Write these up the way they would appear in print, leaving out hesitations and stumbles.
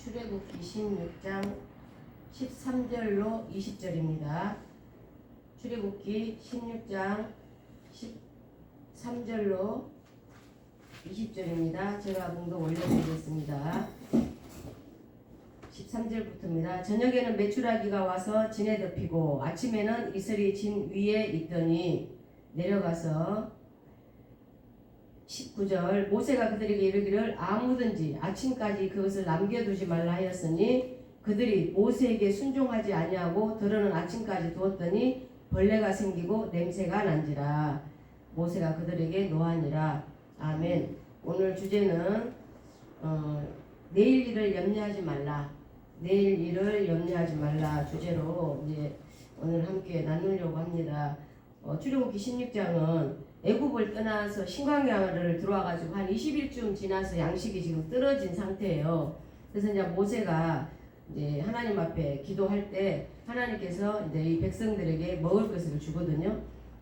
출애굽기 16장 13절로 20절입니다. 출애굽기 16장 13절로 20절입니다. 제가 봉독 올려드리겠습니다. 13절부터입니다. 저녁에는 메추라기가 와서 진에 덮이고 아침에는 이슬이 진 위에 있더니 내려가서 19절 모세가 그들에게 이르기를 아무든지 아침까지 그것을 남겨두지 말라 하였으니 그들이 모세에게 순종하지 아니하고 들어는 아침까지 두었더니 벌레가 생기고 냄새가 난지라. 모세가 그들에게 노하니라. 아멘. 오늘 주제는 내일 일을 염려하지 말라. 내일 일을 염려하지 말라 주제로 이제 오늘 함께 나누려고 합니다. 출애굽기 16장은 애굽을 떠나서 신광야를 들어와가지고 한 20일쯤 지나서 양식이 지금 떨어진 상태예요. 그래서 이제 모세가 이제 하나님 앞에 기도할 때 하나님께서 이제 이 백성들에게 먹을 것을 주거든요.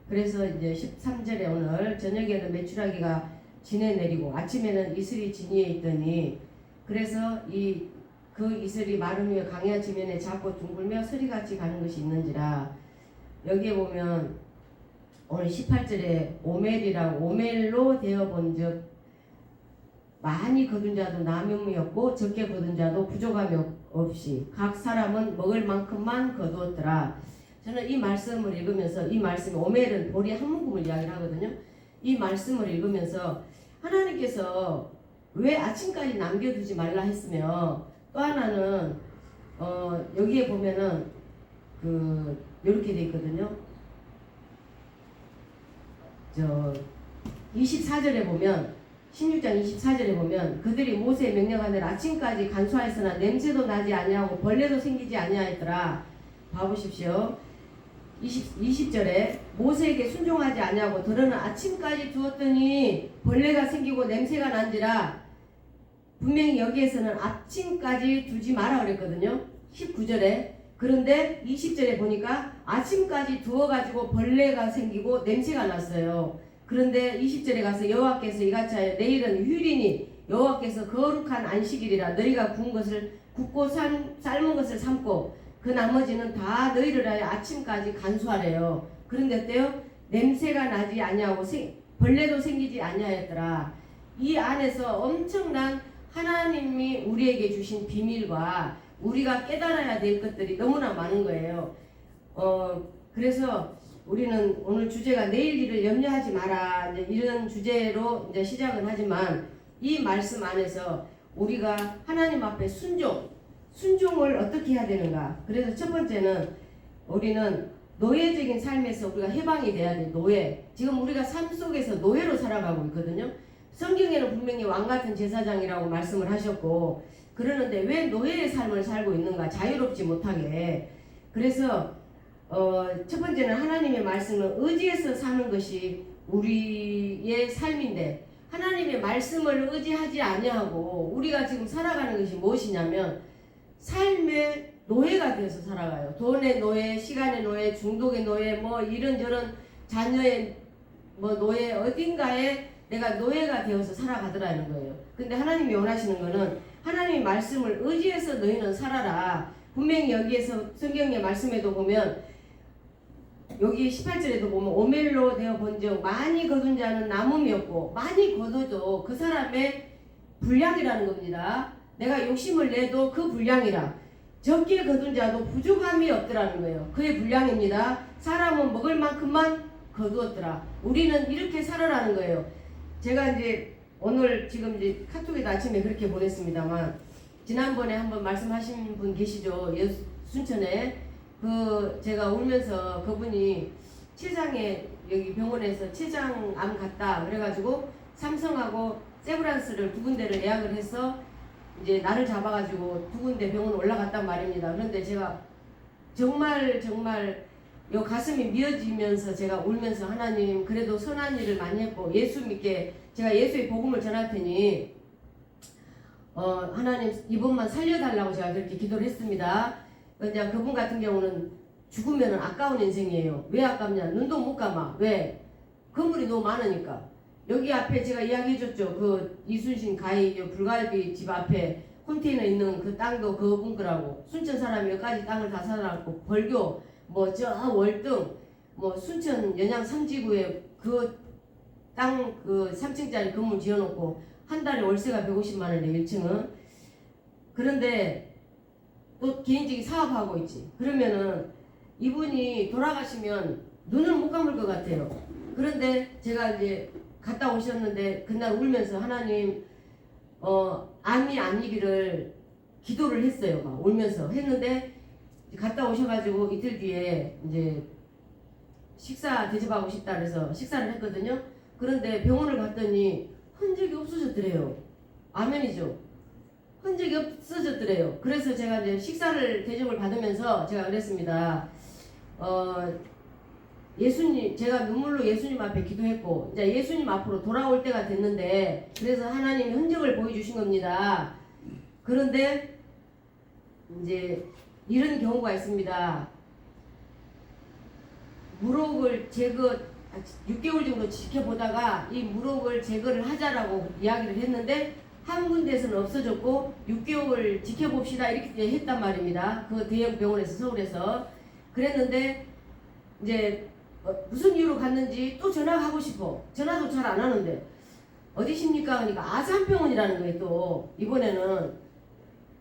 그래서 이제 13절에 오늘 저녁에는 메추라기가 진에 내리고 아침에는 이슬이 진 위에 있더니 그래서 그 이슬이 마른 후에 강야 지면에 작고 둥글며 서리같이 가는 것이 있는지라. 여기에 보면 오늘 18절에 오멜로 되어 본즉 많이 거둔 자도 남음이 없고 적게 거둔 자도 부족함이 없이 각 사람은 먹을 만큼만 거두었더라. 저는 이 말씀을 읽으면서 이 말씀이 오멜은 보리 한 모금을 이야기를 하거든요. 이 말씀을 읽으면서 하나님께서 왜 아침까지 남겨두지 말라 했으며 또 하나는 여기에 보면은 이렇게 돼 있거든요. 24절에 보면 16장 24절에 보면 그들이 모세의 명령하는 아침까지 간수하였으나 냄새도 나지 아니하고 벌레도 생기지 아니하였더라. 봐보십시오. 20절에 모세에게 순종하지 아니하고 들어는 아침까지 두었더니 벌레가 생기고 냄새가 난지라. 분명히 여기에서는 아침까지 두지 마라 그랬거든요. 19절에. 그런데 20절에 보니까 아침까지 두어가지고 벌레가 생기고 냄새가 났어요. 그런데 20절에 가서 여호와께서 이같이 하여 내일은 휴일이니 여호와께서 거룩한 안식일이라 너희가 구운 것을 굽고 삶은 것을 삶고 그 나머지는 다 너희를 하여 아침까지 간수하래요. 그런데 어때요? 냄새가 나지 아니하고 벌레도 생기지 아니하였더라. 이 안에서 엄청난 하나님이 우리에게 주신 비밀과 우리가 깨달아야 될 것들이 너무나 많은 거예요. 그래서 우리는 오늘 주제가 내일 일을 염려하지 마라 이제 이런 주제로 이제 시작은 하지만 이 말씀 안에서 우리가 하나님 앞에 순종을 어떻게 해야 되는가. 그래서 첫 번째는 우리는 노예적인 삶에서 우리가 해방이 돼야 돼. 노예. 지금 우리가 삶 속에서 노예로 살아가고 있거든요. 성경에는 분명히 왕같은 제사장이라고 말씀을 하셨고 그러는데 왜 노예의 삶을 살고 있는가? 자유롭지 못하게. 그래서 첫 번째는 하나님의 말씀을 의지해서 사는 것이 우리의 삶인데 하나님의 말씀을 의지하지 아니하고 우리가 지금 살아가는 것이 무엇이냐면 삶의 노예가 되어서 살아가요. 돈의 노예, 시간의 노예, 중독의 노예, 뭐 이런저런 자녀의 노예 어딘가에 내가 노예가 되어서 살아가더라는 거예요. 근데 하나님이 원하시는 거는 하나님의 말씀을 의지해서 너희는 살아라. 분명히 여기에서 성경의 말씀에도 보면 여기 18절에도 보면 오멜로 되어 본즉 많이 거둔 자는 남음이 없고 많이 거둬도 그 사람의 분량이라는 겁니다. 내가 욕심을 내도 그 분량이라. 적게 거둔 자도 부족함이 없더라는 거예요. 그의 분량입니다. 사람은 먹을 만큼만 거두었더라. 우리는 이렇게 살아라는 거예요. 제가 이제 오늘 지금 이제 카톡에도 아침에 그렇게 보냈습니다만 지난번에 한번 말씀하신 분 계시죠? 순천에 제가 울면서 그분이 췌장에 여기 병원에서 췌장암 갔다 그래가지고 삼성하고 세브란스를 두 군데를 예약을 해서 이제 날을 잡아가지고 두 군데 병원 올라갔단 말입니다. 그런데 제가 정말 요 가슴이 미어지면서 제가 울면서 하나님 그래도 선한 일을 많이 했고 예수 믿게 제가 예수의 복음을 전할 테니 하나님 이번만 살려달라고 제가 그렇게 기도를 했습니다. 이제 그분 같은 경우는 죽으면 아까운 인생이에요. 왜 아깝냐? 눈도 못 감아. 왜? 건물이 너무 많으니까. 여기 앞에 제가 이야기해줬죠. 그 이순신 가히 불갈비 집 앞에 컨테이너 있는 그 땅도 그분 거라고. 순천 사람이 여기까지 땅을 다 사놨고 벌교 뭐 저 월등 뭐 순천 연양 3지구에 그 땅 그 3층짜리 건물 지어놓고 한 달에 월세가 150만 원에 1층은. 그런데 또 개인적인 사업하고 있지. 그러면은 이분이 돌아가시면 눈을 못 감을 것 같아요. 그런데 제가 이제 갔다 오셨는데 그날 울면서 하나님 암이 아니기를 기도를 했어요. 막 울면서 했는데 갔다 오셔가지고 이틀 뒤에 이제 식사 대접하고 싶다 그래서 식사를 했거든요. 그런데 병원을 갔더니 흔적이 없어졌더래요. 아멘이죠. 흔적이 없어졌더래요. 그래서 제가 이제 식사를 대접을 받으면서 제가 그랬습니다. 예수님, 제가 눈물로 예수님 앞에 기도했고 이제 예수님 앞으로 돌아올 때가 됐는데 그래서 하나님이 흔적을 보여주신 겁니다. 그런데 이제 이런 경우가 있습니다. 무록을 제거 6개월 정도 지켜보다가 이 무록을 제거를 하자라고 이야기를 했는데 한 군데에서는 없어졌고 6개월 지켜봅시다 이렇게 했단 말입니다. 그 대형 병원에서 서울에서 그랬는데 이제 무슨 이유로 갔는지 또 전화하고 싶어. 전화도 잘 안 하는데 어디십니까? 그러니까 아산병원이라는 거예요. 또 이번에는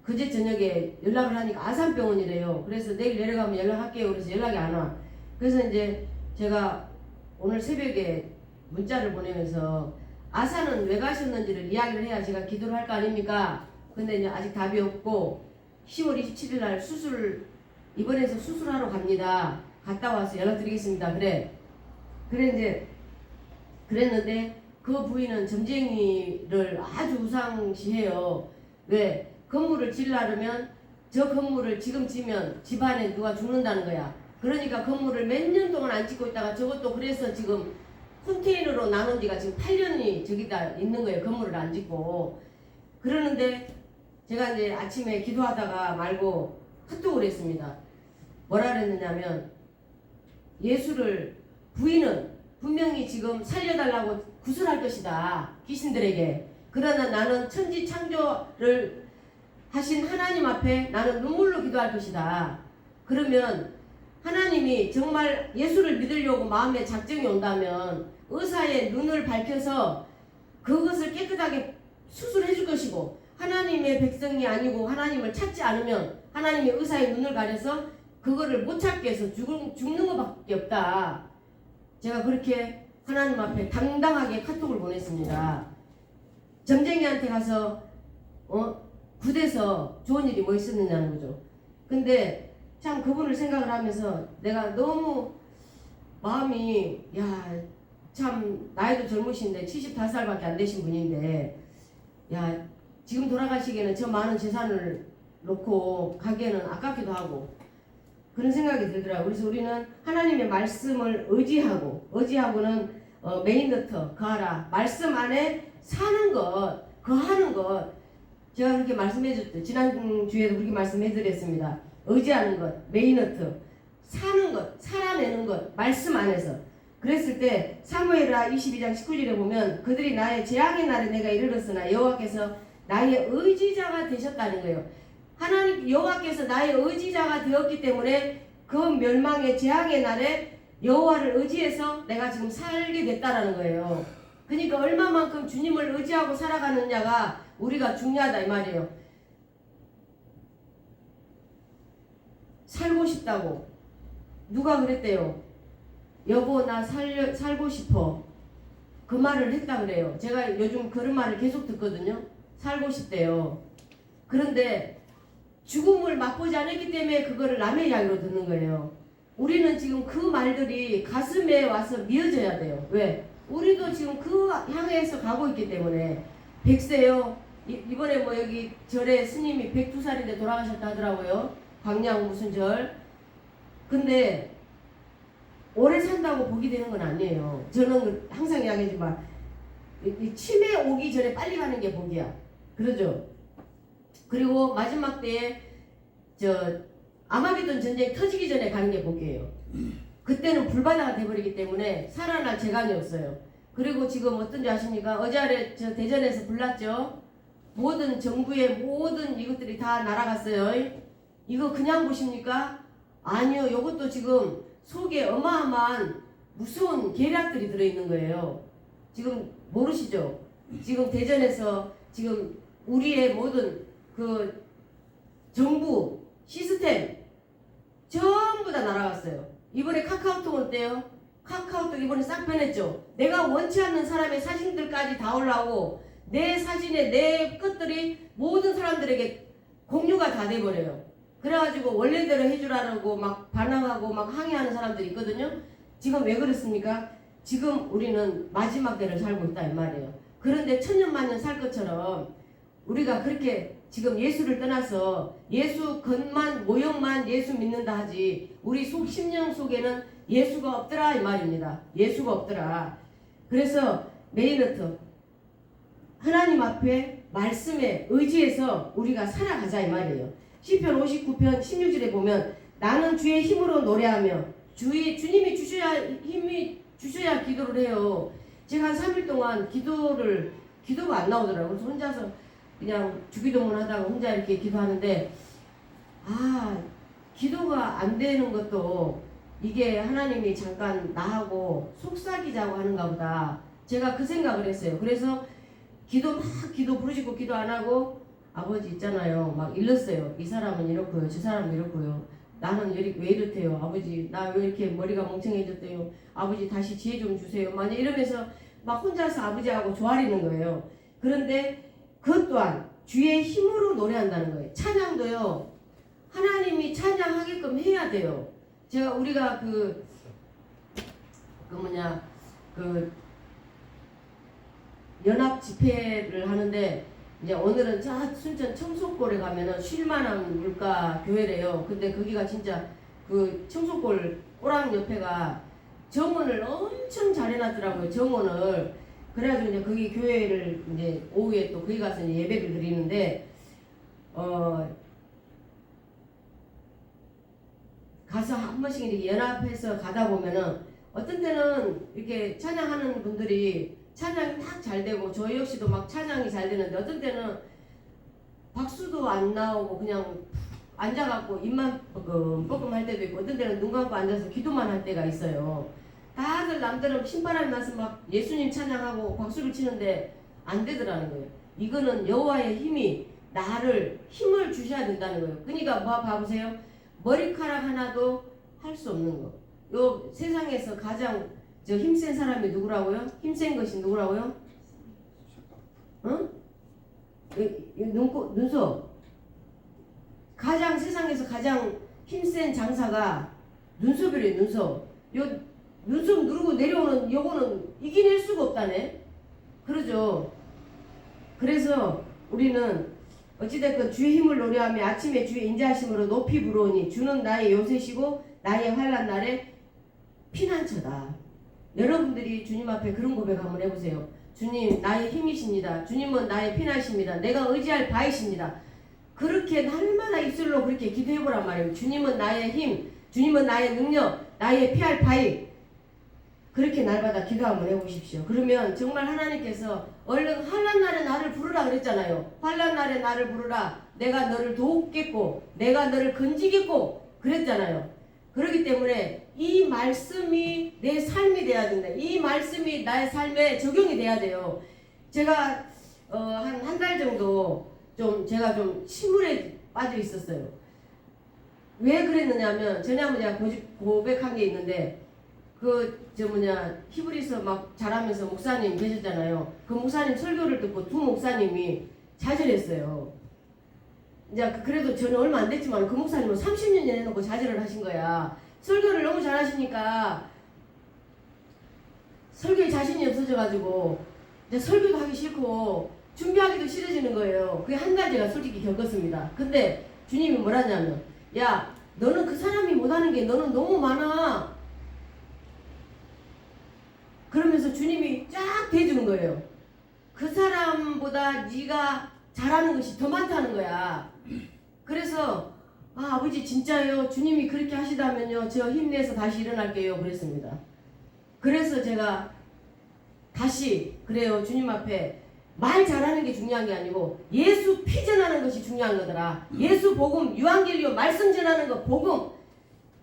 그제 저녁에 연락을 하니까 아산병원이래요. 그래서 내일 내려가면 연락할게요. 그래서 연락이 안 와. 그래서 이제 제가 오늘 새벽에 문자를 보내면서 아산은 왜 가셨는지를 이야기를 해야 제가 기도를 할 거 아닙니까? 근데 이제 아직 답이 없고 10월 27일 날 입원해서 수술하러 갑니다. 갔다 와서 연락드리겠습니다. 그래 이제 그랬는데 그 부인은 점쟁이를 아주 우상시해요. 왜? 건물을 지으려면 저 건물을 지금 지면 집안에 누가 죽는다는 거야. 그러니까 건물을 몇 년 동안 안 짓고 있다가 저것도 그래서 지금 컨테이너로 나눈 지가 지금 8년이 저기다 있는 거예요. 건물을 안 짓고. 그러는데 제가 이제 아침에 기도하다가 말고 카톡을 했습니다. 뭐라 그랬느냐면 예수를 부인은 분명히 지금 살려달라고 구슬할 것이다. 귀신들에게. 그러나 나는 천지 창조를 하신 하나님 앞에 나는 눈물로 기도할 것이다. 그러면 하나님이 정말 예수를 믿으려고 마음에 작정이 온다면 의사의 눈을 밝혀서 그것을 깨끗하게 수술해 줄 것이고 하나님의 백성이 아니고 하나님을 찾지 않으면 하나님의 의사의 눈을 가려서 그거를 못 찾게 해서 죽는 것밖에 없다. 제가 그렇게 하나님 앞에 당당하게 카톡을 보냈습니다. 점쟁이한테 가서 굿에서 좋은 일이 뭐 있었느냐는 거죠. 근데 참 그분을 생각을 하면서 내가 너무 마음이 참 나이도 젊으신데 75살밖에 안 되신 분인데 지금 돌아가시기에는 저 많은 재산을 놓고 가기에는 아깝기도 하고 그런 생각이 들더라고요. 그래서 우리는 하나님의 말씀을 의지하고는 메인너터 거하라. 말씀 안에 사는 것, 거하는 것. 제가 그렇게 말씀해줬죠. 지난주에도 그렇게 말씀해드렸습니다. 의지하는 것, 메인너트, 사는 것, 살아내는 것, 말씀 안에서. 그랬을 때 사무엘하 22장 19절에 보면 그들이 나의 재앙의 날에 내가 이르렀으나 여호와께서 나의 의지자가 되셨다는 거예요. 하나님 여호와께서 나의 의지자가 되었기 때문에 그 멸망의 재앙의 날에 여호와를 의지해서 내가 지금 살게 됐다라는 거예요. 그러니까 얼마만큼 주님을 의지하고 살아가느냐가 우리가 중요하다 이 말이에요. 살고 싶다고 누가 그랬대요? 여보 나 살고 싶어. 그 말을 했다 그래요. 제가 요즘 그런 말을 계속 듣거든요. 살고 싶대요. 그런데 죽음을 맛보지 않았기 때문에 그거를 남의 이야기로 듣는 거예요. 우리는 지금 그 말들이 가슴에 와서 미어져야 돼요. 왜? 우리도 지금 그 향해서 가고 있기 때문에 100세요. 이번에 뭐 여기 절에 스님이 102살인데 돌아가셨다 하더라고요. 광양 무슨 절. 근데 오래 산다고 복이 되는 건 아니에요. 저는 항상 이야기하지만 이 치매 오기 전에 빨리 가는 게 복이야. 그러죠? 그리고 마지막 때에 아마게돈 전쟁 터지기 전에 가는 게 복이에요. 그때는 불바다가 돼버리기 때문에 살아날 재간이 없어요. 그리고 지금 어떤지 아십니까? 어제 아래 저 대전에서 불났죠? 모든 정부의 모든 이것들이 다 날아갔어요. 이거 그냥 보십니까? 아니요. 이것도 지금 속에 어마어마한 무서운 계략들이 들어있는 거예요. 지금 모르시죠? 지금 대전에서 지금 우리의 모든 그 정부 시스템 전부 다 날아갔어요. 이번에 카카오톡 어때요? 카카오톡 이번에 싹 변했죠. 내가 원치 않는 사람의 사진들까지 다 올라오고 내 사진에 내 것들이 모든 사람들에게 공유가 다 돼버려요. 그래가지고 원래대로 해주라고 막 반항하고 막 항의하는 사람들이 있거든요. 지금 왜 그렇습니까? 지금 우리는 마지막 때를 살고 있다 이 말이에요. 그런데 천년만년 살 것처럼 우리가 그렇게 지금 예수를 떠나서 예수 겉만 모형만 예수 믿는다 하지 우리 속 심령 속에는 예수가 없더라 이 말입니다. 예수가 없더라. 그래서 메인너트 하나님 앞에 말씀에 의지해서 우리가 살아가자 이 말이에요. 시편 59편 16절에 보면 나는 주의 힘으로 노래하며 주님이 주셔야 기도를 해요. 제가 한 3일 동안 기도가 안 나오더라고요. 그래서 혼자서 그냥 주기도문 하다가 혼자 이렇게 기도하는데 기도가 안 되는 것도 이게 하나님이 잠깐 나하고 속삭이자고 하는가 보다. 제가 그 생각을 했어요. 그래서 기도 부르짖고 기도 안 하고 아버지 있잖아요. 막 일렀어요. 이 사람은 이렇고요. 저 사람은 이렇고요. 나는 왜 이렇대요. 아버지 나 왜 이렇게 머리가 멍청해졌대요. 아버지 다시 지혜 좀 주세요. 만약 이러면서 막 혼자서 아버지하고 조아리는 거예요. 그런데 그것 또한 주의 힘으로 노래한다는 거예요. 찬양도요. 하나님이 찬양하게끔 해야 돼요. 우리가 연합 집회를 하는데 이제 오늘은 순천 청소골에 가면은 쉴만한 물가 교회래요. 근데 거기가 진짜 그 청소골 꼬랑 옆에가 정원을 엄청 잘 해놨더라고요. 정원을. 그래가지고 이제 거기 교회를 이제 오후에 또 거기 가서 이제 예배를 드리는데 가서 한 번씩 이렇게 연합해서 가다 보면은 어떤 때는 이렇게 찬양하는 분들이 찬양이 딱 잘 되고 저 역시도 막 찬양이 잘 되는데 어떤 때는 박수도 안 나오고 그냥 앉아갖고 입만 뻐끔뻐끔 할 때도 있고 어떤 때는 눈 감고 앉아서 기도만 할 때가 있어요. 다들 남들은 신바람이 나서 막 예수님 찬양하고 박수를 치는데 안 되더라는 거예요. 이거는 여호와의 힘이 나를 힘을 주셔야 된다는 거예요. 그러니까 봐보세요. 머리카락 하나도 할 수 없는 거. 요 세상에서 가장 힘센 사람이 누구라고요? 힘센 것이 누구라고요? 응? 눈썹. 세상에서 가장 힘센 장사가 눈썹이래요. 눈썹. 눈썹 누르고 내려오는 요거는 이겨낼 수가 없다네. 그러죠. 그래서 우리는 어찌됐건 주의 힘을 노래하며 아침에 주의 인자하심으로 높이 부르오니 주는 나의 요새시고 나의 환난 날에 피난처다. 여러분들이 주님 앞에 그런 고백 한번 해보세요. 주님 나의 힘이십니다. 주님은 나의 피난이십니다. 내가 의지할 바이십니다. 그렇게 날마다 입술로 그렇게 기도해보란 말이에요. 주님은 나의 힘, 주님은 나의 능력, 나의 피할 바위. 그렇게 날마다 기도 한번 해보십시오. 그러면 정말 하나님께서 얼른 환난 날에 나를 부르라 그랬잖아요. 환난 날에 나를 부르라. 내가 너를 돕겠고 내가 너를 건지겠고 그랬잖아요. 그렇기 때문에 이 말씀이 내 삶이 돼야 된다. 이 말씀이 나의 삶에 적용이 돼야 돼요. 제가 한 달 정도 제가 좀 침울에 빠져 있었어요. 왜 그랬느냐면 전에 한번 제가 고백한 게 있는데 히브리서 막 잘하면서 목사님 계셨잖아요. 그 목사님 설교를 듣고 두 목사님이 좌절했어요. 이제 그래도 저는 얼마 안 됐지만 그 목사님은 30년 해놓고 좌절을 하신 거야. 설교를 너무 잘하시니까 설교에 자신이 없어져가지고 이제 설교도 하기 싫고 준비하기도 싫어지는 거예요. 그게 한 달 제가 솔직히 겪었습니다. 근데 주님이 뭐라냐면 야 너는 그 사람이 못하는 게 너는 너무 많아. 그러면서 주님이 쫙 대주는 거예요. 그 사람보다 네가 잘하는 것이 더 많다는 거야. 그래서 아버지 진짜요. 주님이 그렇게 하시다면요. 저 힘내서 다시 일어날게요. 그랬습니다. 그래서 제가 다시 그래요. 주님 앞에 말 잘하는 게 중요한 게 아니고 예수 피 전하는 것이 중요한 거더라. 예수 복음, 유한겔리오 말씀 전하는 거, 복음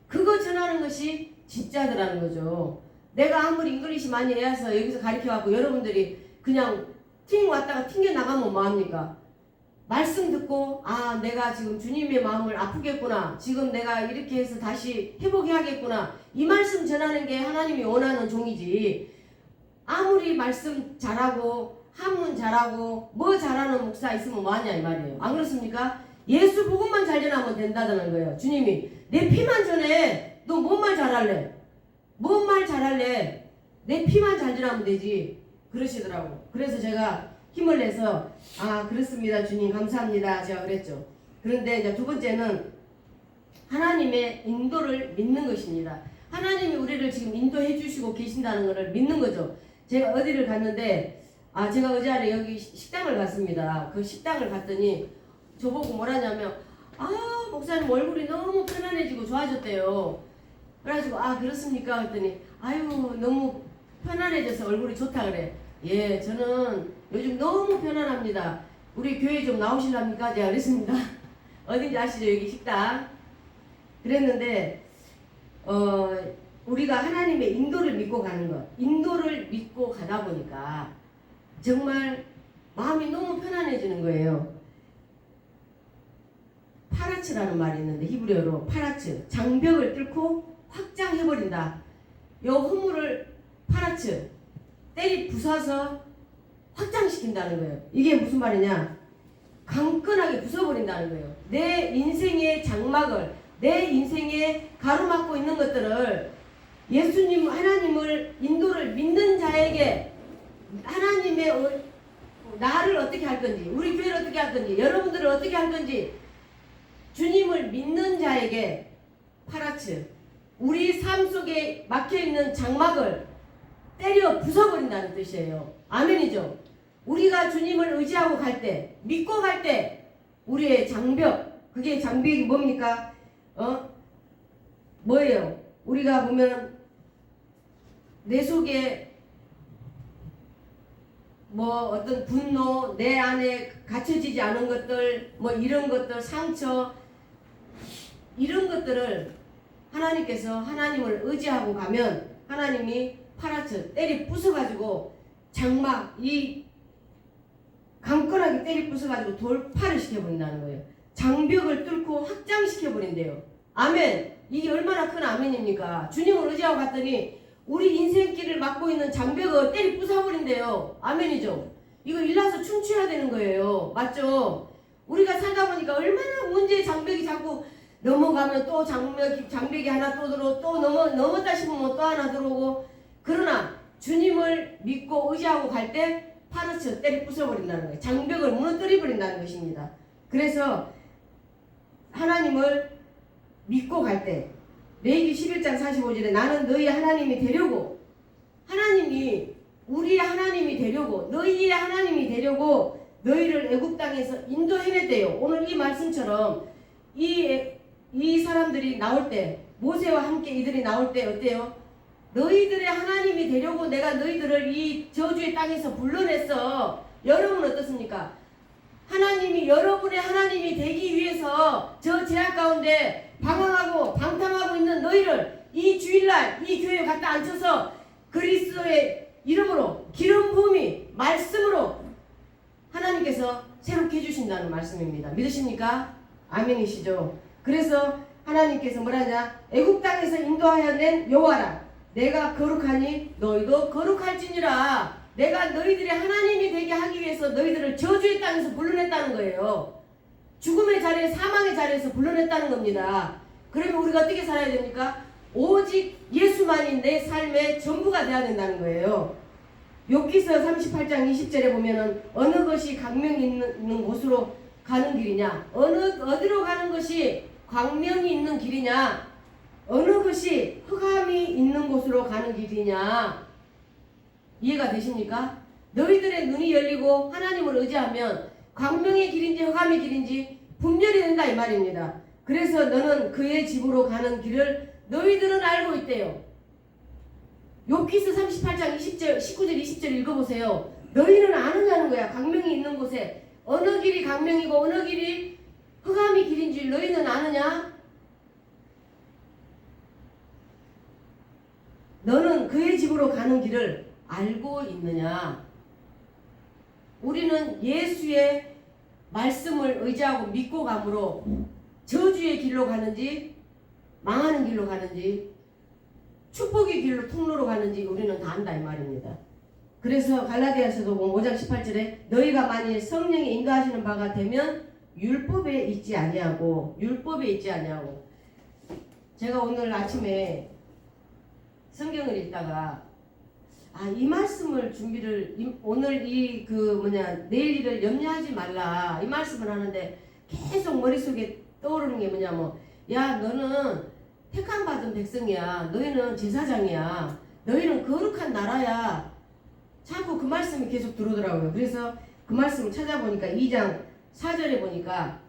그거 전하는 것이 진짜더라는 거죠. 내가 아무리 잉글리시 많이 해서 여기서 가르쳐갖고 여러분들이 그냥 튕 왔다가 튕겨 나가면 뭐합니까? 말씀 듣고 아 내가 지금 주님의 마음을 아프겠구나, 지금 내가 이렇게 해서 다시 회복해야겠구나, 이 말씀 전하는 게 하나님이 원하는 종이지. 아무리 말씀 잘하고 한문 잘하고 뭐 잘하는 목사 있으면 뭐하냐 이 말이에요. 안 그렇습니까? 예수 복음만 잘 전하면 된다는 거예요. 주님이 내 피만 전해. 너 뭔 말 잘할래? 뭔 말 잘할래? 내 피만 잘 전하면 되지 그러시더라고. 그래서 제가 힘을 내서 아 그렇습니다 주님 감사합니다 제가 그랬죠. 그런데 이제 두 번째는 하나님의 인도를 믿는 것입니다. 하나님이 우리를 지금 인도해 주시고 계신다는 것을 믿는 거죠. 제가 어디를 갔는데 제가 어제 여기 식당을 갔습니다. 그 식당을 갔더니 저보고 뭐라냐면 목사님 얼굴이 너무 편안해지고 좋아졌대요. 그래가지고 그렇습니까? 했더니 아유 너무 편안해져서 얼굴이 좋다 그래. 예 저는 요즘 너무 편안합니다. 우리 교회 좀 나오실랍니까? 제가 그랬습니다. 어딘지 아시죠? 여기 식당. 그랬는데 우리가 하나님의 인도를 믿고 가는 것, 인도를 믿고 가다 보니까 정말 마음이 너무 편안해지는 거예요. 파라츠라는 말이 있는데 히브리어로 파라츠, 장벽을 뚫고 확장해버린다. 요 허물을 파라츠, 때리 부숴서 확장시킨다는 거예요. 이게 무슨 말이냐? 강건하게 부숴버린다는 거예요. 내 인생의 장막을, 내 인생에 가로막고 있는 것들을 예수님, 하나님을, 인도를 믿는 자에게 하나님의 나를 어떻게 할 건지, 우리 교회를 어떻게 할 건지, 여러분들을 어떻게 할 건지 주님을 믿는 자에게 파라츠, 우리 삶 속에 막혀있는 장막을 때려 부숴버린다는 뜻이에요. 아멘이죠. 우리가 주님을 의지하고 갈 때, 믿고 갈 때 우리의 장벽, 그게 장벽이 뭡니까? 뭐예요? 우리가 보면 내 속에 뭐 어떤 분노, 내 안에 갇혀지지 않은 것들, 뭐 이런 것들, 상처, 이런 것들을 하나님께서 하나님을 의지하고 가면 하나님이 파라쳐 때리 부숴가지고 장막, 이 강건하게 때리 부숴가지고 돌파를 시켜버린다는 거예요. 장벽을 뚫고 확장시켜버린대요. 아멘. 이게 얼마나 큰 아멘입니까? 주님을 의지하고 갔더니 우리 인생길을 막고 있는 장벽을 때리 부숴버린대요. 아멘이죠. 이거 일나서 춤춰야 되는 거예요. 맞죠? 우리가 살다 보니까 얼마나 문제의 장벽이 자꾸 넘어가면 또 장벽이 하나 또 들어오고 또 넘었다 싶으면 또 하나 들어오고. 그러나 주님을 믿고 의지하고 갈 때 파르쳐 때리 부숴버린다는 거예요. 장벽을 무너뜨려버린다는 것입니다. 그래서 하나님을 믿고 갈 때 레위기 11장 45절에 나는 너희 하나님이 되려고, 하나님이 우리의 하나님이 되려고, 너희의 하나님이 되려고 너희를 애굽 땅에서 인도해냈대요. 오늘 이 말씀처럼 이 사람들이 나올 때, 모세와 함께 이들이 나올 때 어때요? 너희들의 하나님이 되려고 내가 너희들을 이 저주의 땅에서 불러냈어. 여러분 어떻습니까? 하나님이 여러분의 하나님이 되기 위해서 저 제약 가운데 방황하고 방탕하고 있는 너희를 이 주일날 이 교회에 갖다 앉혀서 그리스도의 이름으로 기름 부음이 말씀으로 하나님께서 새롭게 해주신다는 말씀입니다. 믿으십니까? 아멘이시죠? 그래서 하나님께서 뭐라냐? 애굽 땅에서 인도하여 낸 여호와라. 내가 거룩하니 너희도 거룩할지니라. 내가 너희들의 하나님이 되게 하기 위해서 너희들을 저주의 땅에서 불러냈다는 거예요. 죽음의 자리에, 사망의 자리에서 불러냈다는 겁니다. 그러면 우리가 어떻게 살아야 됩니까? 오직 예수만이 내 삶의 전부가 되어야 된다는 거예요. 욥기서 38장 20절에 보면은 어느 것이 광명이 있는 곳으로 가는 길이냐, 어디로 가는 것이 광명이 있는 길이냐, 어느 것이 흑암이 있는 곳으로 가는 길이냐. 이해가 되십니까? 너희들의 눈이 열리고 하나님을 의지하면 광명의 길인지 흑암의 길인지 분별이 된다 이 말입니다. 그래서 너는 그의 집으로 가는 길을 너희들은 알고 있대요. 욥기서 38장 20절, 19절 20절 읽어보세요. 너희는 아느냐는 거야. 광명이 있는 곳에 어느 길이 광명이고 어느 길이 흑암이 길인 줄 너희는 아느냐? 너는 그의 집으로 가는 길을 알고 있느냐? 우리는 예수의 말씀을 의지하고 믿고 가므로 저주의 길로 가는지 망하는 길로 가는지 축복의 길로 통로로 가는지 우리는 다 안다 이 말입니다. 그래서 갈라디아서도 5장 18절에 너희가 만일 성령이 인도하시는 바가 되면 율법에 있지 아니하고 제가 오늘 아침에 성경을 읽다가 이 말씀을 준비를 오늘 내일 일을 염려하지 말라 이 말씀을 하는데 계속 머릿속에 떠오르는 게 뭐냐면 야 너는 택함 받은 백성이야. 너희는 제사장이야. 너희는 거룩한 나라야. 자꾸 그 말씀이 계속 들어오더라고요. 그래서 그 말씀을 찾아보니까 2장 4절에 보니까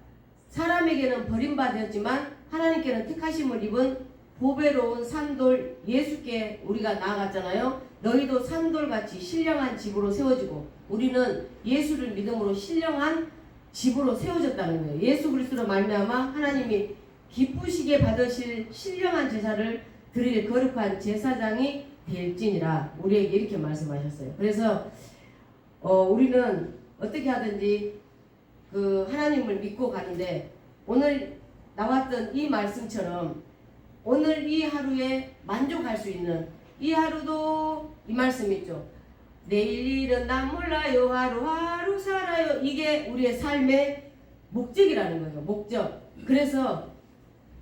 사람에게는 버림받았지만 하나님께는 택하심을 입은 보배로운 산돌 예수께 우리가 나아갔잖아요. 너희도 산돌같이 신령한 집으로 세워지고 우리는 예수를 믿음으로 신령한 집으로 세워졌다는 거예요. 예수 그리스도로 말미암아 하나님이 기쁘시게 받으실 신령한 제사를 드릴 거룩한 제사장이 될지니라 우리에게 이렇게 말씀하셨어요. 그래서 우리는 어떻게 하든지 그 하나님을 믿고 가는데 오늘 나왔던 이 말씀처럼 오늘 이 하루에 만족할 수 있는 이 하루도 이 말씀 있죠. 내일 일은 난 몰라요. 하루하루 살아요. 이게 우리의 삶의 목적이라는 거예요. 목적. 그래서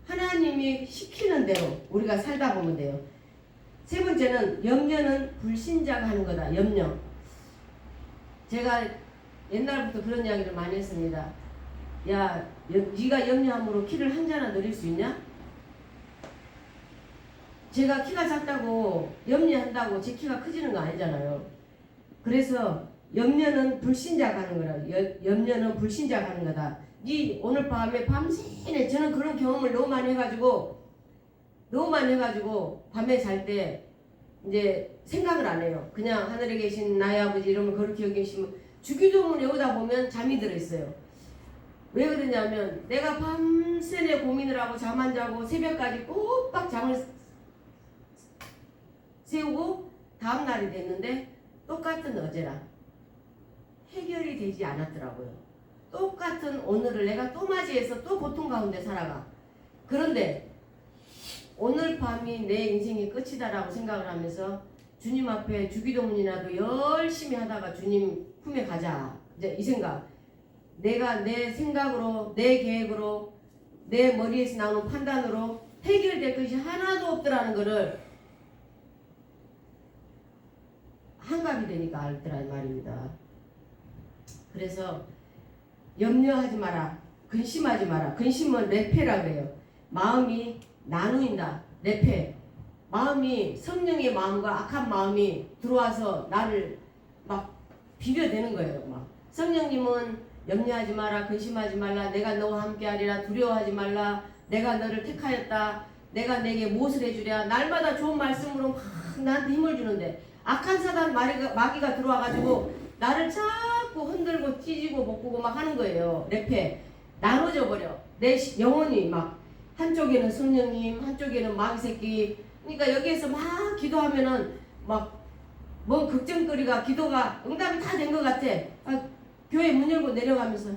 하나님이 시키는 대로 우리가 살다 보면 돼요. 세 번째는 염려는 불신자가 하는 거다. 염려. 제가 옛날부터 그런 이야기를 많이 했습니다. 야, 네가 염려함으로 키를 한 자나 늘릴 수 있냐? 제가 키가 작다고 염려한다고 제 키가 커지는 거 아니잖아요. 그래서 염려는 불신자가 하는 거라. 염려는 불신자가 하는 거다. 네 오늘 밤에 밤새내 저는 그런 경험을 너무 많이 해가지고 밤에 잘 때 이제 생각을 안 해요. 그냥 하늘에 계신 나의 아버지 이름을 거룩히 여기시면 주기도문 외우다 보면 잠이 들어있어요. 왜 그러냐면 내가 밤새내 고민을 하고 잠 안 자고 새벽까지 꼬박 잠을 세우고 다음날이 됐는데 똑같은 어제랑 해결이 되지 않았더라고요. 똑같은 오늘을 내가 또 맞이해서 또 고통 가운데 살아가. 그런데 오늘 밤이 내 인생의 끝이다라고 생각을 하면서 주님 앞에 주기도문이라도 열심히 하다가 주님 품에 가자. 이제 이 생각. 내가 내 생각으로 내 계획으로 내 머리에서 나오는 판단으로 해결될 것이 하나도 없더라는 거를 한갑이 되니까 알더란 말입니다. 그래서 염려하지 마라. 근심하지 마라. 근심은 레페라 그래요. 마음이 나누인다. 레페. 마음이 성령의 마음과 악한 마음이 들어와서 나를 막 비벼대는 거예요. 막 성령님은 염려하지 마라. 근심하지 말라. 내가 너와 함께하리라. 두려워하지 말라. 내가 너를 택하였다. 내가 내게 무엇을 해주랴. 날마다 좋은 말씀으로 막 나한테 힘을 주는데 악한 사단 마귀가 들어와가지고 나를 자꾸 흔들고 찢고 볶고 막 하는 거예요. 레페. 나눠져 버려. 내 영혼이 막 한쪽에는 성령님, 한쪽에는 마귀새끼. 그러니까 여기에서 막 기도하면은 막 뭔 걱정거리가 기도가 응답이 다 된 것 같아. 교회 문 열고 내려가면서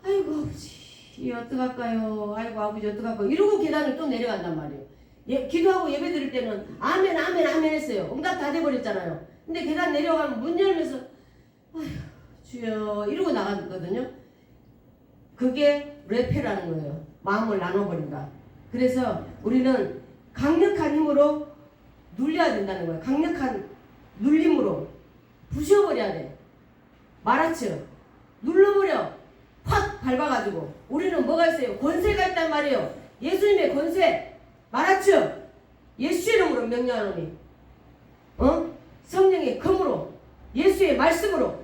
아이고 아버지 어떡할까요? 아이고 아버지 어떡할까요? 이러고 계단을 또 내려간단 말이에요. 기도하고 예배 드릴 때는 아멘 아멘 아멘 했어요. 응답 다 돼버렸잖아요. 근데 계단 내려가면 문 열면서 아휴 주여 이러고 나가거든요. 그게 레페라는 거예요. 마음을 나눠버린다. 그래서 우리는 강력한 힘으로 눌려야 된다는 거예요. 강력한 눌림으로 부셔버려야 돼. 말아쳐 눌러버려. 확 밟아가지고. 우리는 뭐가 있어요? 권세가 있단 말이에요. 예수님의 권세 말아쳐. 예수의 이름으로 명령하노니 성령의 검으로 예수의 말씀으로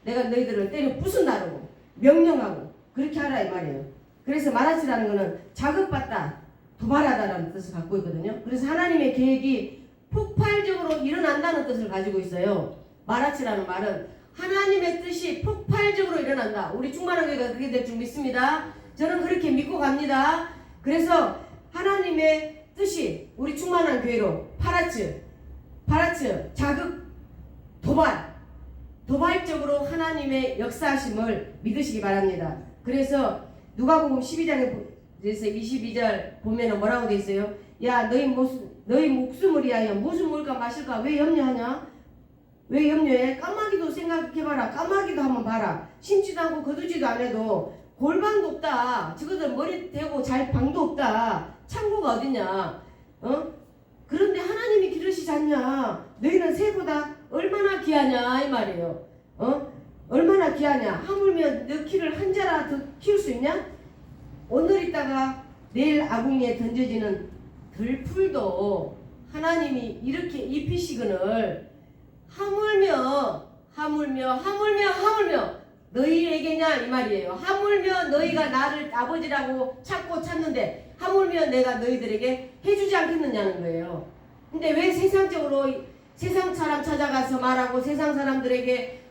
내가 너희들을 때려 부순다고 명령하고 그렇게 하라 이 말이에요. 그래서 말아치라는 것은 자극받다 도발하다라는 뜻을 갖고 있거든요. 그래서 하나님의 계획이 폭발적으로 일어난다는 뜻을 가지고 있어요. 마라치라는 말은 하나님의 뜻이 폭발적으로 일어난다. 우리 충만한교회가 그렇게 될 줄 믿습니다. 저는 그렇게 믿고 갑니다. 그래서 하나님의 뜻이 우리 충만한 교회로 파라츠, 자극, 도발적으로 하나님의 역사하심을 믿으시기 바랍니다. 그래서 누가복음 12장에 22절 보면은 뭐라고 돼 있어요? 야, 너희 목숨을 위하여 무슨 먹을까 마실까 왜 염려하냐? 왜 염려해? 까마귀도 생각해봐라. 까마귀도 한번 봐라. 심지도 않고 거두지도 안 해도 골방도 없다. 저거들 머리 대고 잘 방도 없다. 창고가 어디냐? 그런데 하나님이 기르시지 않냐? 너희는 새보다 얼마나 귀하냐 이 말이에요. 얼마나 귀하냐? 하물며 너 키를 한 자라 더 키울 수 있냐? 오늘 있다가 내일 아궁이에 던져지는 들풀도 하나님이 이렇게 입히시거늘 하물며 너희에게냐 이 말이에요. 하물며 너희가 나를 아버지라고 찾는데 하물며 내가 너희들에게 해주지 않겠느냐는 거예요. 근데 왜 세상적으로 세상 사람 찾아가서 말하고 세상 사람들에게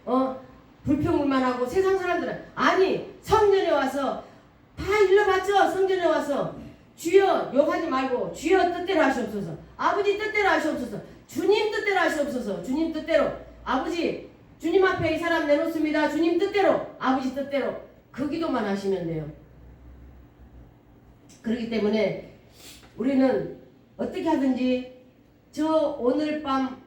불평불만하고 세상 사람들은 아니 성전에 와서 다 일러봤죠. 성전에 와서 주여 욕하지 말고 주여 뜻대로 하시옵소서. 아버지 뜻대로 하시옵소서. 주님 뜻대로 하시옵소서. 주님 뜻대로 아버지 주님 앞에 이 사람 내놓습니다. 주님 뜻대로 아버지 뜻대로 그 기도만 하시면 돼요. 그렇기 때문에 우리는 어떻게 하든지 저 오늘 밤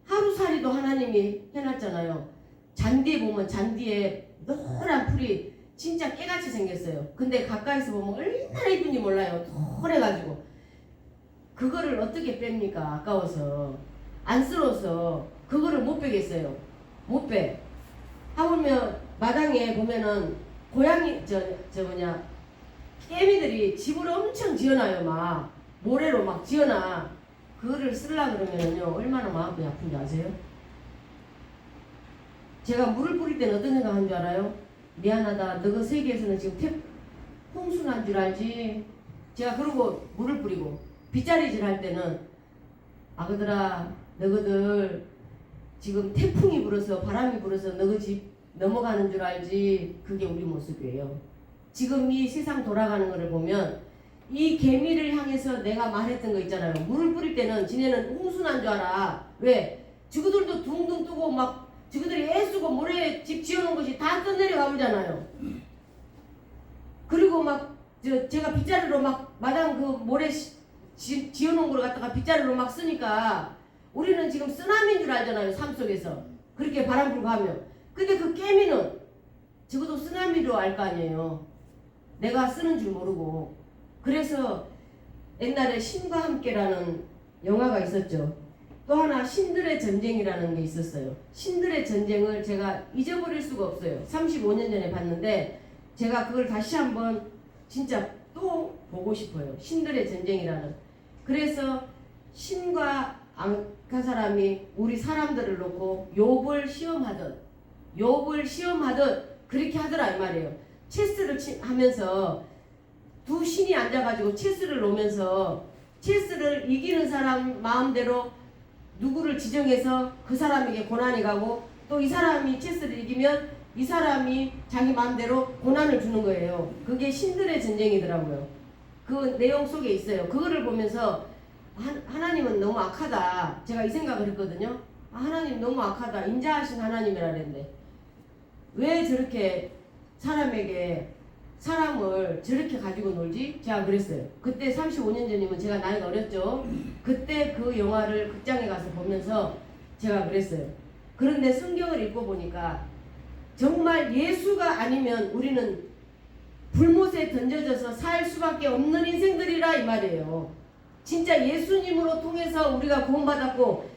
하루살이도 하나님이 해놨잖아요. 잔디에 보면 잔디에 노란 풀이 진짜 깨같이 생겼어요. 근데 가까이서 보면 얼마나 이쁜지 몰라요. 노래가지고 그거를 어떻게 뺍니까? 아까워서 안쓰러워서 그거를 못 빼겠어요. 못 빼. 하물며 마당에 보면은 고양이 깨미들이 집을 엄청 지어놔요. 막 모래로 막 지어놔. 그거를 쓰려 그러면은요 얼마나 마음이 아픈지 아세요? 제가 물을 뿌릴 때는 어떤 생각한 줄 알아요? 미안하다. 너가 세계에서는 지금 홍수 난 줄 알지? 제가 그러고 물을 뿌리고 빗자리질 할 때는 아그들아 너희들 지금 태풍이 불어서 바람이 불어서 너희 집 넘어가는 줄 알지? 그게 우리 모습이에요. 지금 이 세상 돌아가는 거를 보면 이 개미를 향해서 내가 말했던 거 있잖아요. 물을 뿌릴 때는 지네는 홍수 난 줄 알아. 왜? 지구들도 둥둥 뜨고 막 지구들이 애쓰고 모래 집 지어놓은 것이 다 떠내려가 보잖아요. 그리고 막 제가 빗자루로 막 마당 그 모래 지어놓은 걸 갖다가 빗자루로 막 쓰니까 우리는 지금 쓰나미인 줄 알잖아요. 삶 속에서 그렇게 바람 불고 하면. 근데 그 깨미는 적어도 쓰나미로 알 거 아니에요. 내가 쓰는 줄 모르고. 그래서 옛날에 신과 함께라는 영화가 있었죠. 또 하나 신들의 전쟁이라는 게 있었어요. 신들의 전쟁을 제가 잊어버릴 수가 없어요. 35년 전에 봤는데 제가 그걸 다시 한번 진짜 또 보고 싶어요. 신들의 전쟁이라는. 그래서 신과 악한 사람이 우리 사람들을 놓고 욥을 시험하듯 그렇게 하더라 이 말이에요. 체스를 하면서 두 신이 앉아가지고 체스를 놓으면서 체스를 이기는 사람 마음대로 누구를 지정해서 그 사람에게 고난이 가고 또 이 사람이 체스를 이기면 이 사람이 자기 마음대로 고난을 주는 거예요. 그게 신들의 전쟁이더라고요. 그 내용 속에 있어요. 그거를 보면서 하나님은 너무 악하다. 제가 이 생각을 했거든요. 하나님 너무 악하다. 인자하신 하나님이라 그랬는데 왜 저렇게 사람을 저렇게 가지고 놀지? 제가 그랬어요. 그때 35년 전이면 제가 나이가 어렸죠. 그때 그 영화를 극장에 가서 보면서 제가 그랬어요. 그런데 성경을 읽고 보니까 정말 예수가 아니면 우리는 불못에 던져져서 살 수밖에 없는 인생들이라 이 말이에요. 진짜 예수님으로 통해서 우리가 구원받았고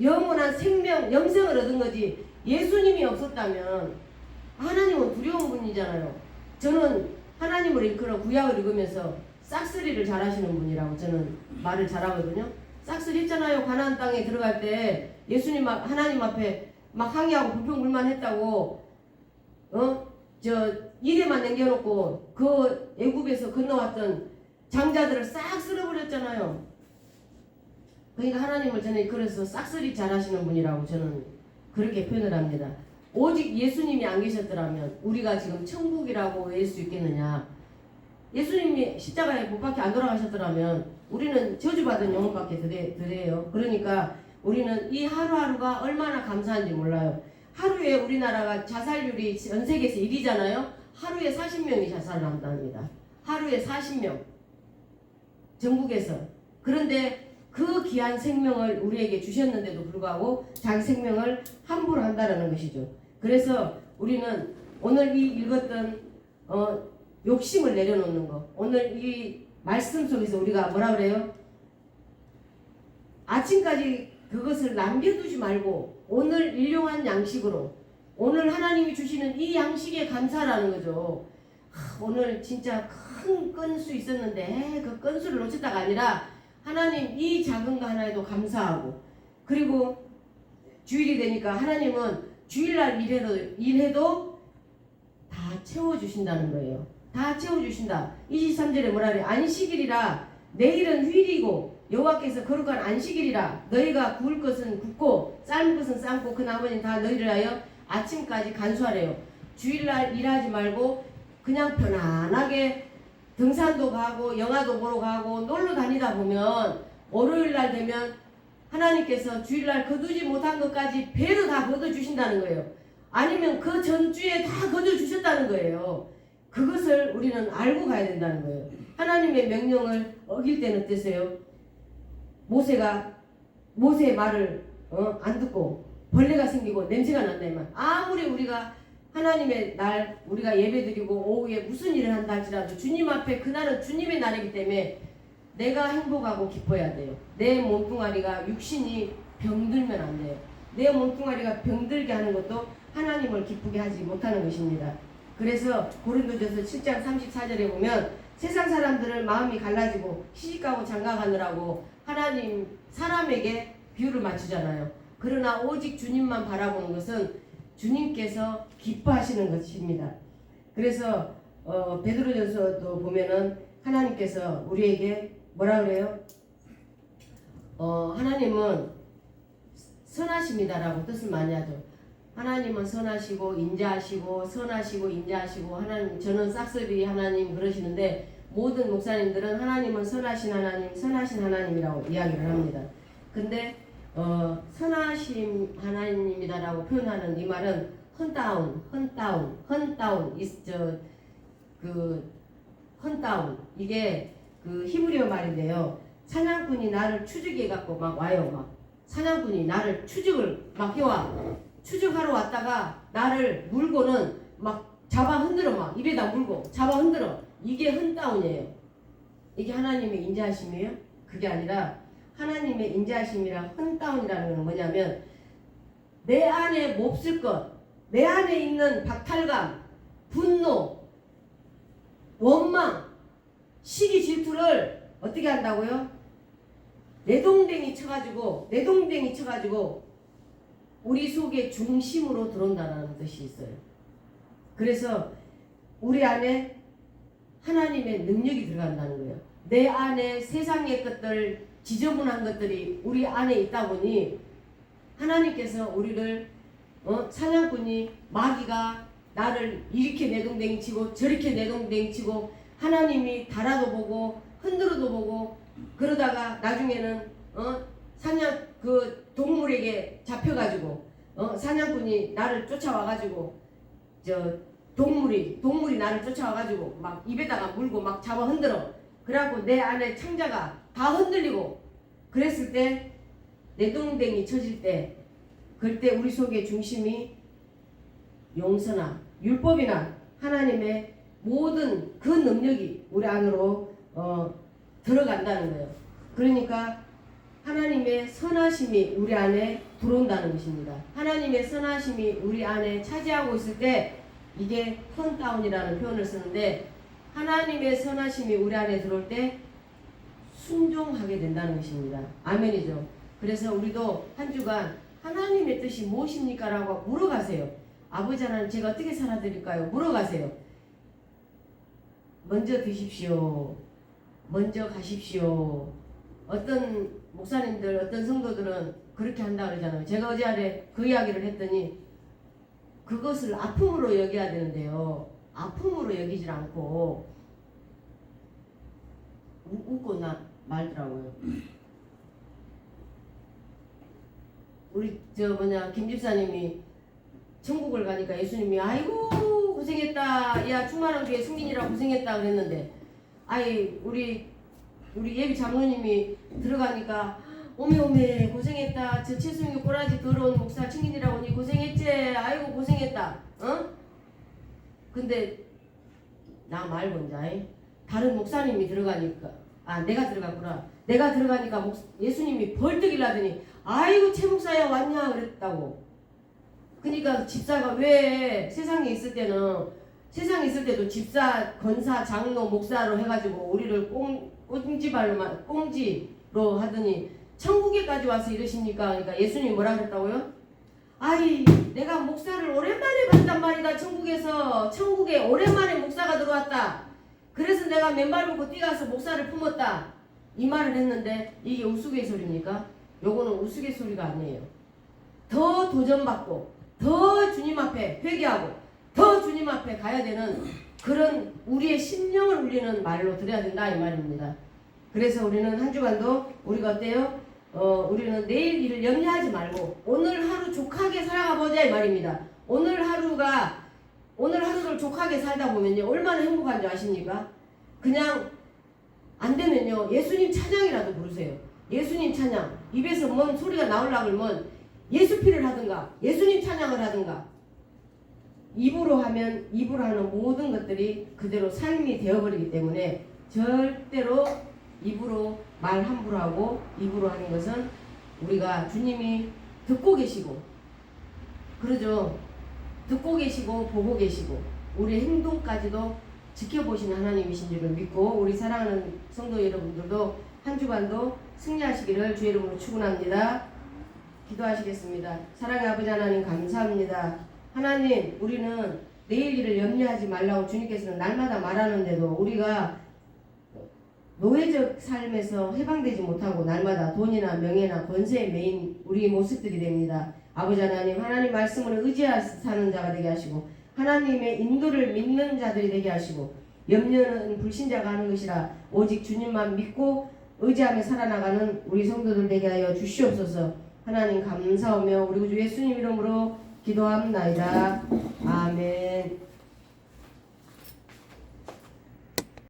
영원한 생명, 영생을 얻은 거지 예수님이 없었다면 하나님은 두려운 분이잖아요. 저는 하나님을 일컬어 구약을 읽으면서 싹쓸이를 잘하시는 분이라고 저는 말을 잘하거든요. 싹쓸이 했잖아요. 가나안 땅에 들어갈 때 예수님 하나님 앞에 막 항의하고 불평불만했다고 이래만 남겨놓고 그 애굽에서 건너왔던 장자들을 싹 쓸어버렸잖아요. 그러니까 하나님을 저는 그래서 싹쓸이 잘하시는 분이라고 저는 그렇게 표현을 합니다. 오직 예수님이 안 계셨더라면 우리가 지금 천국이라고 외울 수 있겠느냐. 예수님이 십자가에 못 박혀 안 돌아가셨더라면 우리는 저주받은 영혼밖에 더해요. 그러니까 우리는 이 하루하루가 얼마나 감사한지 몰라요. 하루에 우리나라가 자살률이 전 세계에서 1위잖아요. 하루에 40명이 자살을 한답니다. 하루에 40명. 전국에서. 그런데 그 귀한 생명을 우리에게 주셨는데도 불구하고 자기 생명을 함부로 한다는 것이죠. 그래서 우리는 오늘 이 읽었던 욕심을 내려놓는 거. 오늘 이 말씀 속에서 우리가 뭐라 그래요? 아침까지 그것을 남겨두지 말고 오늘 일용한 양식으로 오늘 하나님이 주시는 이 양식에 감사라는 거죠. 오늘 진짜 큰 건수 있었는데 그 건수를 놓쳤다가 아니라 하나님 이 작은 거 하나에도 감사하고 그리고 주일이 되니까 하나님은 주일날 일해도 다 채워주신다는 거예요. 다 채워주신다. 23절에 뭐라 그래? 안식일이라 내일은 휴일이고 여호와께서 거룩한 안식일이라 너희가 구울 것은 굽고 삶을 것은 삶고 그 나머지는 다 너희를 하여 아침까지 간수하래요. 주일날 일하지 말고 그냥 편안하게 등산도 가고 영화도 보러 가고 놀러 다니다 보면 월요일날 되면 하나님께서 주일날 거두지 못한 것까지 배로 다 거둬주신다는 거예요. 아니면 그 전주에 다 거둬주셨다는 거예요. 그것을 우리는 알고 가야 된다는 거예요. 하나님의 명령을 어길 때는 어땠어요? 모세의 말을 안 듣고 벌레가 생기고 냄새가 난다면 아무리 우리가 하나님의 날 우리가 예배드리고 오후에 무슨 일을 한다 할지라도 주님 앞에 그날은 주님의 날이기 때문에 내가 행복하고 기뻐야 돼요. 내 몸뚱아리가 육신이 병들면 안 돼요. 내 몸뚱아리가 병들게 하는 것도 하나님을 기쁘게 하지 못하는 것입니다. 그래서 고린도전서 7장 34절에 보면 세상 사람들은 마음이 갈라지고 시집가고 장가가느라고 하나님 사람에게 비유를 맞추잖아요. 그러나 오직 주님만 바라보는 것은 주님께서 기뻐하시는 것입니다. 그래서 베드로전서도 보면은 하나님께서 우리에게 뭐라 그래요? 하나님은 선하십니다라고 뜻을 많이 하죠. 하나님은 선하시고 인자하시고 선하시고 인자하시고 하나님 저는 싹쓸이 하나님 그러시는데 모든 목사님들은 하나님은 선하신 하나님 선하신 하나님이라고 이야기를 합니다. 근데 선하신 하나님이다라고 표현하는 이 말은 헌다운 이게 그 히브리어 말인데요. 사냥꾼이 나를 추적해 갖고 막 와요. 막 사냥꾼이 나를 추적을 막 해와. 추적하러 왔다가 나를 물고는 막 잡아 흔들어 막 입에다 물고 잡아 흔들어. 이게 헌다운이에요. 이게 하나님의 인자하심이에요? 그게 아니라 하나님의 인자하심이랑 헌다운이라는 건 뭐냐면 내 안에 몹쓸 것, 내 안에 있는 박탈감, 분노, 원망, 시기 질투를 어떻게 한다고요? 내동댕이 쳐가지고 우리 속에 중심으로 들어온다는 뜻이 있어요. 그래서 우리 안에 하나님의 능력이 들어간다는 거예요. 내 안에 세상의 것들, 지저분한 것들이 우리 안에 있다 보니 하나님께서 우리를 사냥꾼이 마귀가 나를 이렇게 내동댕이 치고 저렇게 내동댕이 치고 하나님이 달아도 보고 흔들어도 보고 그러다가 나중에는 사냥 그 동물에게 잡혀가지고 사냥꾼이 나를 쫓아와가지고 동물이 나를 쫓아와가지고 막 입에다가 물고 막 잡아 흔들어. 그래갖고 내 안에 창자가 다 흔들리고 그랬을 때 내동댕이 쳐질 때 그때 우리 속의 중심이 용서나 율법이나 하나님의 모든 그 능력이 우리 안으로 들어간다는 거예요. 그러니까 하나님의 선하심이 우리 안에 들어온다는 것입니다. 하나님의 선하심이 우리 안에 차지하고 있을 때 이게 턴다운이라는 표현을 쓰는데 하나님의 선하심이 우리 안에 들어올 때 순종하게 된다는 것입니다. 아멘이죠. 그래서 우리도 한 주간 하나님의 뜻이 무엇입니까? 라고 물어가세요. 아버지 하나님 제가 어떻게 살아드릴까요? 물어가세요. 먼저 드십시오. 먼저 가십시오. 어떤 목사님들 어떤 성도들은 그렇게 한다 그러잖아요. 제가 어제 그 이야기를 했더니 그것을 아픔으로 여겨야 되는데요. 아픔으로 여기질 않고 웃고 말더라고요. 우리 김 집사님이 천국을 가니까 예수님이 아이고 고생했다. 야 충만한 교회 승민이라 고생했다 그랬는데 우리 예비 장로님이 들어가니까 오메 고생했다. 저 최승규 꼬라지 더러운 목사 증인이라고 니 고생했지. 아이고 고생했다. 근데 나 말고 이제 다른 목사님이 들어가니까 내가 들어갔구나. 내가 들어가니까 예수님이 벌떡 일어나더니 아이고 최 목사야 왔냐 그랬다고. 그러니까 집사가 왜 세상에 있을 때도 집사, 권사, 장로, 목사로 해가지고 우리를 꽁지로 하더니 천국에까지 와서 이러십니까? 그러니까 예수님이 뭐라 그랬다고요? 내가 목사를 오랜만에 봤단 말이다. 천국에 오랜만에 목사가 들어왔다. 그래서 내가 맨발 묶고 뛰어가서 목사를 품었다. 이 말을 했는데 이게 우스갯소리입니까? 요거는 우스갯소리가 아니에요. 더 도전받고 더 주님 앞에 회개하고 더 주님 앞에 가야 되는 그런 우리의 심령을 울리는 말로 드려야 된다 이 말입니다. 그래서 우리는 한 주간도 우리가 어때요? 우리는 내일 일을 염려하지 말고 오늘 하루 족하게 살아가 보자 이 말입니다. 오늘 하루를 족하게 살다 보면요 얼마나 행복한 줄 아십니까? 그냥 안 되면요 예수님 찬양이라도 부르세요. 예수님 찬양. 입에서 뭔 소리가 나오려고 그러면 예수피를 하든가 예수님 찬양을 하든가 입으로 하면 입으로 하는 모든 것들이 그대로 삶이 되어버리기 때문에 절대로 입으로 말 함부로 하고 입으로 하는 것은 우리가 주님이 듣고 계시고 그러죠. 듣고 계시고 보고 계시고 우리 행동까지도 지켜보시는 하나님이신 줄을 믿고 우리 사랑하는 성도 여러분들도 한 주간도 승리하시기를 주의 이름으로 축원합니다. 기도하시겠습니다. 사랑의 아버지 하나님 감사합니다. 하나님 우리는 내일 일을 염려하지 말라고 주님께서는 날마다 말하는데도 우리가 노예적 삶에서 해방되지 못하고 날마다 돈이나 명예나 권세에 매인 우리의 모습들이 됩니다. 아버지 하나님 말씀을 의지하사 사는 자가 되게 하시고 하나님의 인도를 믿는 자들이 되게 하시고 염려는 불신자가 하는 것이라 오직 주님만 믿고 의지하며 살아나가는 우리 성도들 되게 하여 주시옵소서. 하나님 감사하며 우리 주 예수님 이름으로 기도합니다. 아멘.